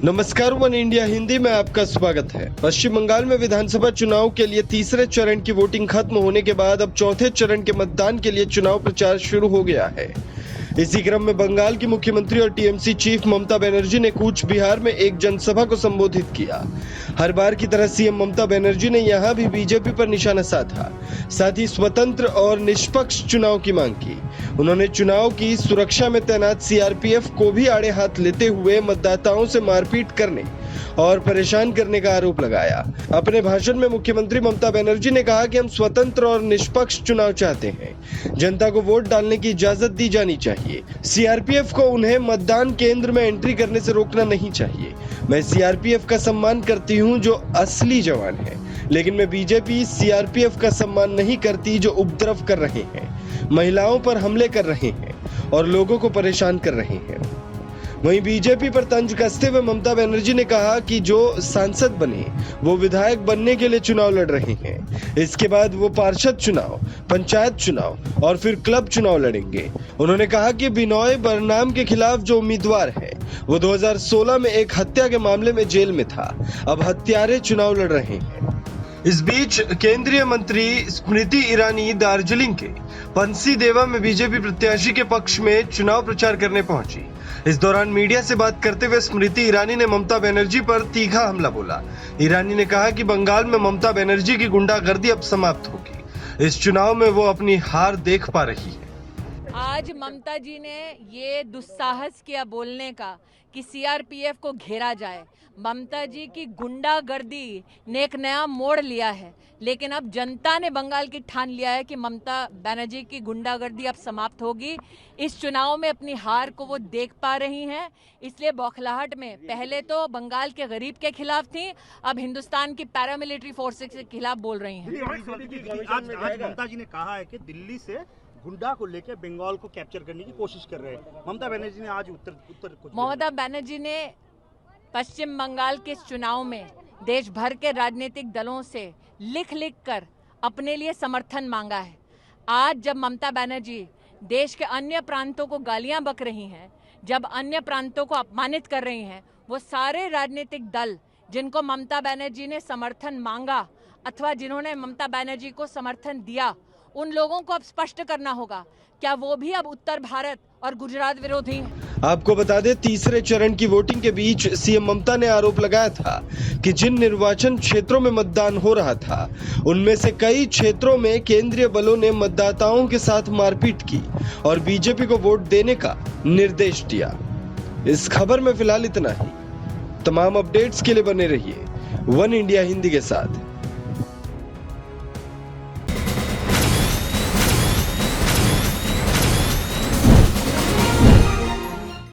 नमस्कार, one India Hindi में आपका स्वागत है। पश्चिम बंगाल में विधानसभा चुनाव के लिए तीसरे चरण की वोटिंग खत्म होने के बाद अब चौथे चरण के मतदान के लिए चुनाव प्रचार शुरू हो गया है। इसी क्रम में बंगाल की मुख्यमंत्री और टीएमसी चीफ ममता बनर्जी ने कूच बिहार में एक जनसभा को संबोधित किया। हर बार की तरह सीएम ममता बनर्जी ने यहां भी बीजेपी पर निशाना साधा, साथ ही स्वतंत्र और निष्पक्ष चुनाव की मांग की। उन्होंने चुनाव की सुरक्षा में तैनात सीआरपीएफ को भी आड़े हाथ लेते हुए मतदाताओं से मारपीट करने और परेशान करने का आरोप लगाया। अपने भाषण में मुख्यमंत्री ममता बनर्जी ने कहा कि हम स्वतंत्र और निष्पक्ष चुनाव चाहते हैं। जनता को वोट डालने की इजाजत दी जानी चाहिए। सीआरपीएफ को उन्हें मतदान केंद्र में एंट्री करने से रोकना नहीं चाहिए। मैं सीआरपीएफ का सम्मान करती हूं जो असली जवान है, लेकिन मैं बीजेपी सीआरपीएफ का सम्मान नहीं करती जो उपद्रव कर रहे हैं, महिलाओं पर हमले कर रहे हैं और लोगों को परेशान कर रहे हैं। वहीं बीजेपी पर तंज कसते हुए ममता बनर्जी ने कहा कि जो सांसद बने वो विधायक बनने के लिए चुनाव लड़ रहे हैं। इसके बाद वो पार्षद चुनाव, पंचायत चुनाव और फिर क्लब चुनाव लड़ेंगे। उन्होंने कहा कि बिनोय बरनाम के खिलाफ जो उम्मीदवार है वो 2016 में एक हत्या के मामले में जेल में था, अब हत्यारे चुनाव लड़ रहे हैं। इस बीच केंद्रीय मंत्री स्मृति ईरानी दार्जिलिंग के पंसीदेवा में बीजेपी प्रत्याशी के पक्ष में चुनाव प्रचार करने पहुंची। इस दौरान मीडिया से बात करते हुए स्मृति ईरानी ने ममता बनर्जी पर तीखा हमला बोला। ईरानी ने कहा कि बंगाल में ममता बनर्जी की गुंडागर्दी अब समाप्त होगी। इस चुनाव में वो अपनी हार देख पा रही है। आज ममता जी ने ये दुस्साहस किया बोलने का कि सीआरपीएफ को घेरा जाए। ममता जी की गुंडागर्दी ने एक नया मोड़ लिया है, लेकिन अब जनता ने बंगाल की ठान लिया है कि ममता बनर्जी की गुंडागर्दी अब समाप्त होगी। इस चुनाव में अपनी हार को वो देख पा रही हैं, इसलिए बौखलाहट में पहले तो बंगाल के गरीब के खिलाफ थी, अब हिंदुस्तान की पैरामिलिट्री फोर्सेस के खिलाफ बोल रही हैं। आज ममता जी ने कहा है कि दिल्ली से गुंडा को लेकर बंगाल को कैप्चर करने की कोशिश कर रहे हैं। ममता बनर्जी ने आज ममता बनर्जी ने पश्चिम बंगाल के चुनाव में देश भर के राजनीतिक दलों से लिख कर अपने लिए समर्थन मांगा है। आज जब ममता बनर्जी देश के अन्य प्रांतों को गालियां बक रही हैं, जब अन्य प्रांतों को अपमानित कर रही हैं, वो सारे राजनीतिक दल जिनको ममता बनर्जी ने समर्थन मांगा अथवा जिन्होंने ममता बनर्जी को समर्थन दिया, उन लोगों को अब स्पष्ट करना होगा क्या वो भी अब उत्तर भारत और गुजरात विरोधी हैं। आपको बता दें, तीसरे चरण की वोटिंग के बीच सीएम ममता ने आरोप लगाया था कि जिन निर्वाचन क्षेत्रों में मतदान हो रहा था उनमें से कई क्षेत्रों में केंद्रीय बलों ने मतदाताओं के साथ मारपीट की और बीजेपी को वोट देने का निर्देश दिया। इस खबर में फिलहाल इतना ही। तमाम अपडेट्स के लिए बने रहिए वन इंडिया हिंदी के साथ।